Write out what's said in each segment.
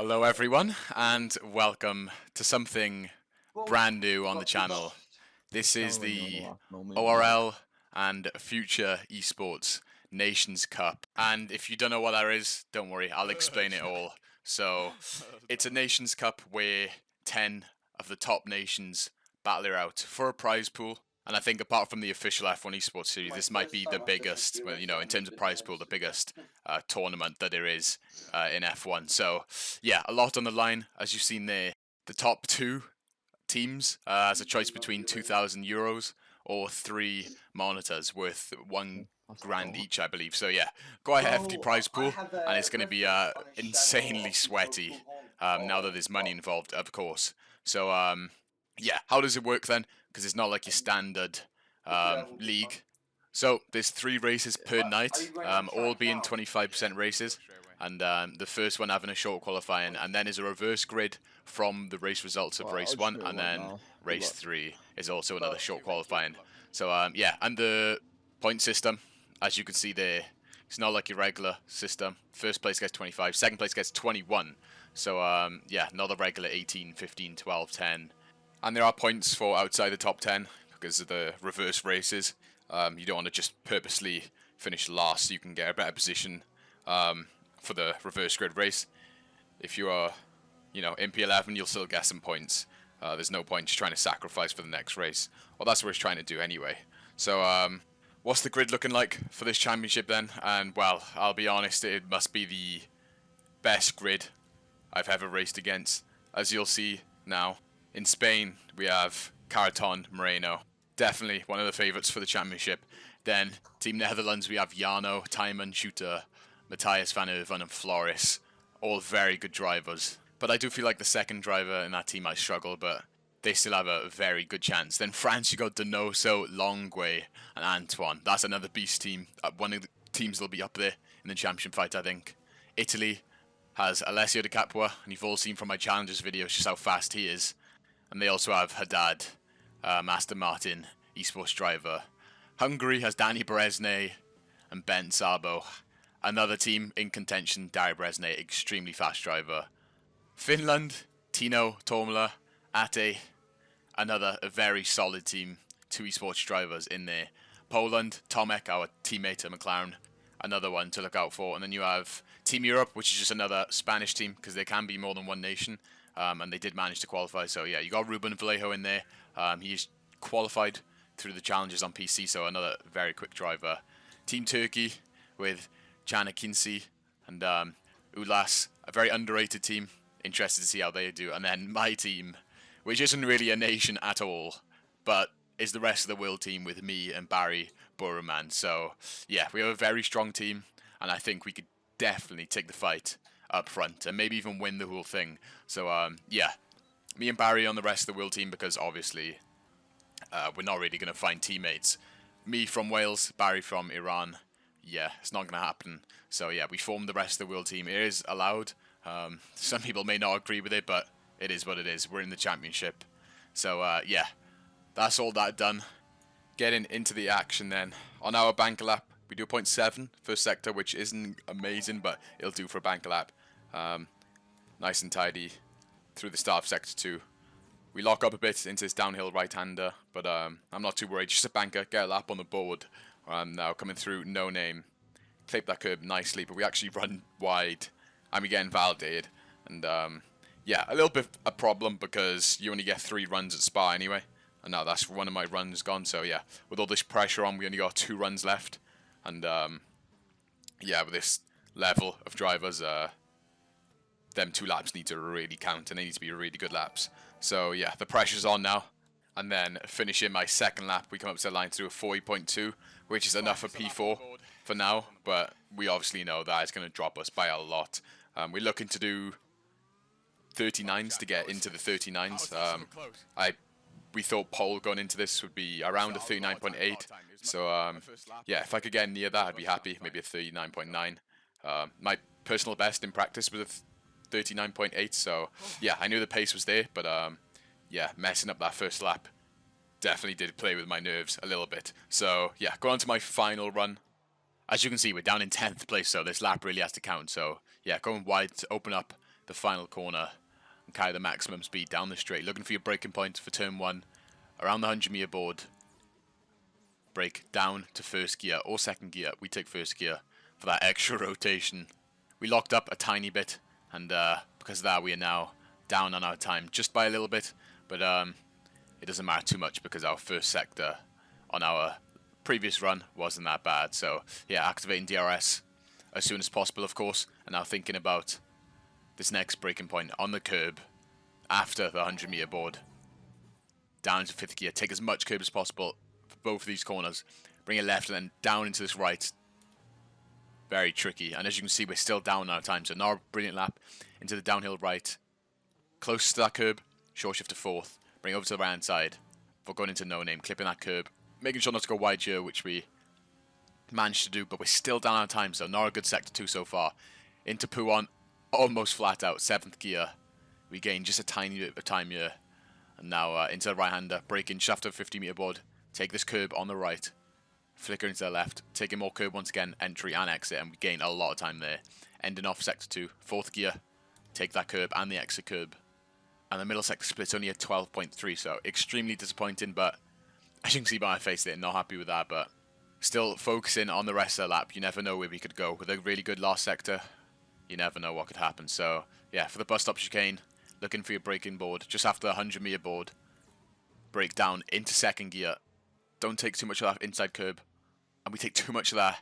Hello everyone and welcome to something brand new on the channel. This is the ORL and Future Esports Nations Cup, and if you don't know what that is, don't worry, I'll explain it all. So it's a Nations Cup where 10 of the top nations battle it out for a prize pool. And I think apart from the official F1 Esports series, this might be the biggest, well, in terms of prize pool, the biggest tournament that there is in F1. So, yeah, a lot on the line, as you've seen there. The top two teams has a choice between €2,000 or 3 monitors worth £1,000 each, I believe. So, yeah, quite a hefty prize pool, and it's going to be insanely sweaty now that there's money involved, of course. So, yeah, how does it work then? Because it's not like your standard league. So there's 3 races per night, all being 25% races, and the first one having a short qualifying, and then is a reverse grid from the race results of race 1, and then race 3 is also another short qualifying. So yeah, and the point system, as you can see there, it's not like your regular system. First place gets 25, second place gets 21. So yeah, not the regular 18, 15, 12, 10. And there are points for outside the top 10 because of the reverse races. You don't want to just purposely finish last so you can get a better position for the reverse grid race. If you are, in P11, you'll still get some points. There's no point just trying to sacrifice for the next race. Well, that's what it's trying to do anyway. So, what's the grid looking like for this championship then? And, well, I'll be honest, it must be the best grid I've ever raced against, as you'll see now. In Spain, we have Caraton Moreno, definitely one of the favourites for the championship. Then, Team Netherlands, we have Jarno, Tijmen, Shooter, Matthias van Erven and Floris, all very good drivers. But I do feel like the second driver in that team might struggle, but they still have a very good chance. Then France, you got Donoso, Longue and Antoine. That's another beast team. One of the teams that'll be up there in the championship fight, I think. Italy has Alessio Di Capua, and you've all seen from my challenges videos just how fast he is. And they also have Haddad, Aston Martin, esports driver. Hungary has Danny Berezne and Ben Sabo. Another team in contention, Dari Berezne, extremely fast driver. Finland, Tino Tomala, Ate, another very solid team, 2 esports drivers in there. Poland, Tomek, our teammate at McLaren, another one to look out for. And then you have Team Europe, which is just another Spanish team, because there can be more than one nation. And they did manage to qualify, so yeah, you got Ruben Vallejo in there. He's qualified through the challenges on PC, so another very quick driver. Team Turkey with Caner Kinsey and Ulas, a very underrated team. Interested to see how they do. And then my team, which isn't really a nation at all, but is the rest of the world team with me and Barry Burman. So yeah, we have a very strong team, and I think we could definitely take the fight up front and maybe even win the whole thing. So yeah, me and Barry on the rest of the world team, because obviously we're not really going to find teammates. Me from Wales, Barry from Iran. Yeah, it's not going to happen. So yeah, we formed the rest of the world team. It is allowed. Some people may not agree with it, but it is what it is. We're in the championship. So yeah, that's all that done. Getting into the action then. On our banker lap, we do 0.7 first sector, which isn't amazing, but it'll do for a banker lap. Nice and tidy through the start of sector 2. We lock up a bit into this downhill right-hander, but I'm not too worried. Just a banker, get a lap on the board. Now coming through No Name. Clip that curb nicely, but we actually run wide and we get invalidated. And yeah, a little bit a problem because you only get 3 runs at Spa anyway. And now that's one of my runs gone. So yeah, with all this pressure on, we only got 2 runs left. And yeah, with this level of drivers, them 2 laps need to really count, and they need to be really good laps. So yeah, the pressure's on now. And then finishing my second lap, we come up to the line through a 40.2, which is enough for P4 for now. But we obviously know that it's going to drop us by a lot. We're looking to do 39s to get into the 39s. We thought pole going into this would be around a 39.8. So yeah, if I could get near that, I'd be happy. Maybe a 39.9. My personal best in practice was a 39.8. So yeah, I knew the pace was there, but yeah, messing up that first lap definitely did play with my nerves a little bit. So yeah, going on to my final run. As you can see, we're down in 10th place, so this lap really has to count. So yeah, going wide to open up the final corner and carry the maximum speed down the straight. Looking for your braking point for turn 1, around the 100-meter board. Brake down to first gear or second gear. We take first gear for that extra rotation. We locked up a tiny bit, and because of that we are now down on our time just by a little bit, but it doesn't matter too much because our first sector on our previous run wasn't that bad. So yeah, activating DRS as soon as possible, of course, and now thinking about this next braking point on the curb after the 100-meter board. Down into 5th gear, take as much curb as possible for both of these corners. Bring it left and then down into this right. Very tricky, and as you can see, we're still down on our time, so now a brilliant lap into the downhill right. Close to that curb, short shift to 4th. Bring it over to the right hand side for going into no name, clipping that curb. Making sure not to go wide here, which we managed to do, but we're still down on our time, so not a good sector 2 so far. Into Puon, almost flat out, 7th gear. We gain just a tiny bit of time here. And now into the right-hander, braking just after the 50-meter board. Take this curb on the right, flicker into the left, taking more curb once again, entry and exit, and we gain a lot of time there. Ending off sector 2, 4th gear, take that curb and the exit curb. And the middle sector split's only at 12.3, so extremely disappointing, but as you can see by my face there, not happy with that, but still focusing on the rest of the lap. You never know where we could go. With a really good last sector, you never know what could happen. So yeah, for the bus stop chicane, looking for your braking board just after the 100-meter board. Brake down into 2nd gear. Don't take too much of that inside curb, and we take too much of that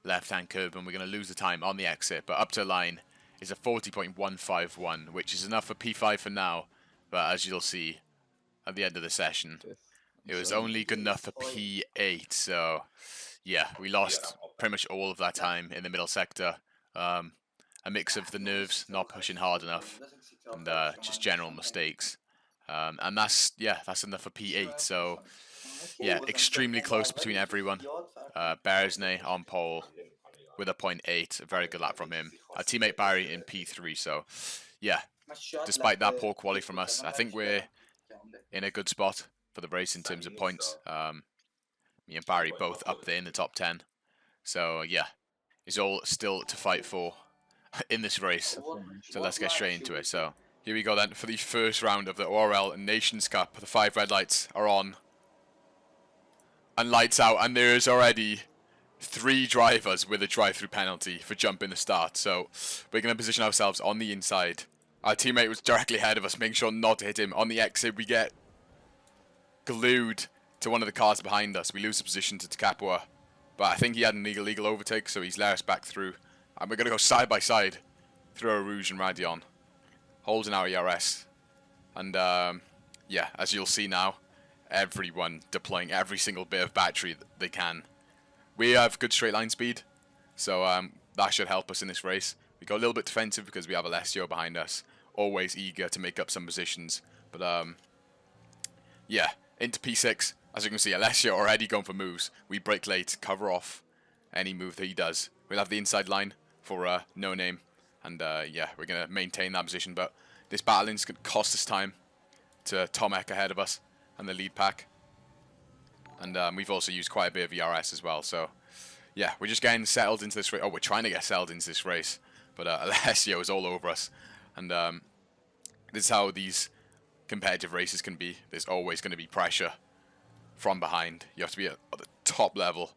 left-hand curb, and we're going to lose the time on the exit. But up to the line is a 40.151, which is enough for P5 for now. But as you'll see at the end of the session, it was only good enough for P8. So yeah, we lost pretty much all of that time in the middle sector. A mix of the nerves, not pushing hard enough, and just general mistakes. And that's enough for P8. So yeah, extremely close between everyone. Beresnay on pole with a 0.8, a very good lap from him. Our teammate Barry in P3. So yeah, despite that poor quality from us, I think we're in a good spot for the race in terms of points. Me and Barry both up there in the top 10. So yeah, it's all still to fight for in this race. So let's get straight into it. So here we go then for the first round of the ORL Nations Cup. The 5 red lights are on and lights out, and there is already 3 drivers with a drive-through penalty for jumping the start. So we're going to position ourselves on the inside. Our teammate was directly ahead of us, making sure not to hit him. On the exit, we get glued to one of the cars behind us. We lose the position to Takapua, but I think he had an illegal overtake, so he's let us back through. And we're going to go side by side through a Rouge and Radion, holding our ERS. And yeah, as you'll see now, everyone deploying every single bit of battery that they can. We have good straight line speed, so that should help us in this race. We go a little bit defensive because we have Alessio behind us, always eager to make up some positions. But yeah, into P6. As you can see, Alessio already going for moves. We brake late, cover off any move that he does. We'll have the inside line for no name, and yeah, we're going to maintain that position. But this battling's going to cost us time to Tomek ahead of us and the lead pack. And we've also used quite a bit of ERS as well. So yeah, we're just getting settled into this race. Oh, we're trying to get settled into this race. But Alessio is all over us. And this is how these competitive races can be. There's always going to be pressure from behind. You have to be at the top level.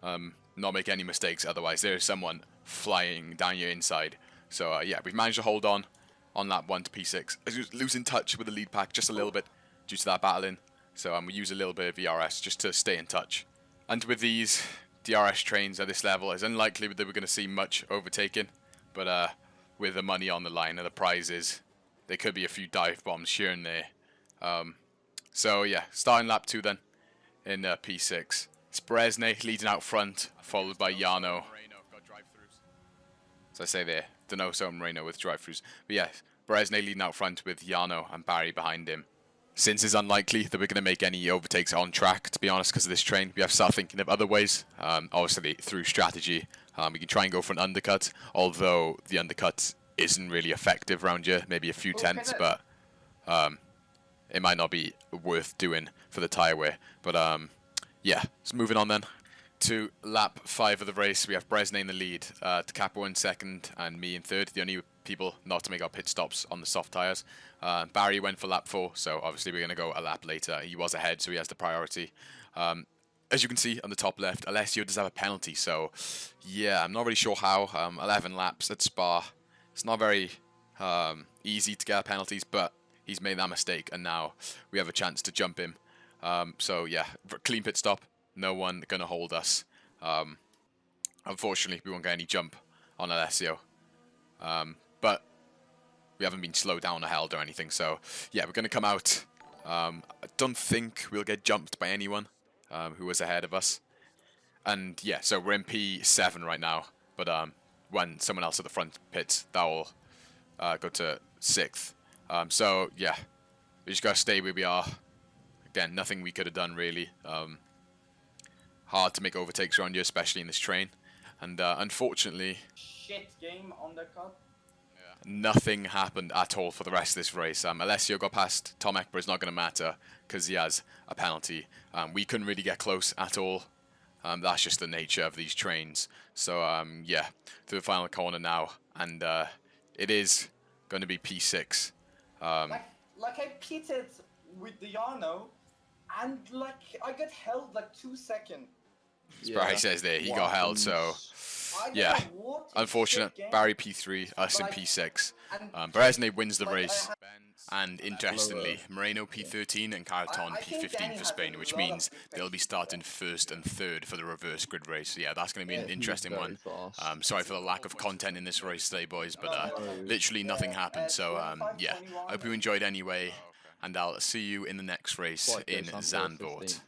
Not make any mistakes. Otherwise, there is someone flying down your inside. So yeah, we've managed to hold on lap 1 to P6. Losing touch with the lead pack just a little bit due to that battling. So we use a little bit of ERS just to stay in touch. And with these DRS trains at this level, it's unlikely that we're going to see much overtaking. But with the money on the line and the prizes, there could be a few dive bombs here and there. So yeah, starting lap 2 then in P6. It's Beresnay leading out front, followed by Jarno. As I say there, Donoso and Moreno with drive-throughs. But yeah, Beresnay leading out front with Jarno and Barry behind him. Since it's unlikely that we're going to make any overtakes on track, to be honest, because of this train, we have to start thinking of other ways. Obviously, through strategy, we can try and go for an undercut, although the undercut isn't really effective around here, maybe a few tenths, but it might not be worth doing for the tyre wear. But yeah, so moving on then to lap 5 of the race. We have Beresnay in the lead, Takapua in second, and me in third. The only people not to make our pit stops on the soft tyres. Barry went for lap 4, so obviously we're going to go a lap later. He was ahead, so he has the priority. As you can see on the top left, Alessio does have a penalty, so yeah, I'm not really sure how. 11 laps at Spa. It's not very easy to get penalties, but he's made that mistake, and now we have a chance to jump him. So yeah, clean pit stop. No one going to hold us. Unfortunately, we won't get any jump on Alessio. But we haven't been slowed down or held or anything, so yeah, we're going to come out. I don't think we'll get jumped by anyone who was ahead of us. And yeah, so we're in P7 right now, but when someone else at the front pits, that will go to 6th. So yeah, we just got to stay where we are. Again, nothing we could have done really. Hard to make overtakes around here, especially in this train. And unfortunately, shit game undercut. Nothing happened at all for the rest of this race. Alessio got past Tomek, but it's not going to matter because he has a penalty. We couldn't really get close at all. That's just the nature of these trains. So yeah, to the final corner now, and it is going to be P6. Like I pitted with the Yarno, and like I got held like 2 seconds. Yeah. Barry says there he got held, so yeah, unfortunate. Barry P3, us in P6. Beresne wins the race, and interestingly, Moreno P13 and Carleton P15 for Spain, which means they'll be starting 1st and 3rd for the reverse grid race. So yeah, that's going to be an interesting one. Sorry for the lack of content in this race today, boys, but literally nothing happened. So yeah, I hope you enjoyed anyway, and I'll see you in the next race in Zandvoort.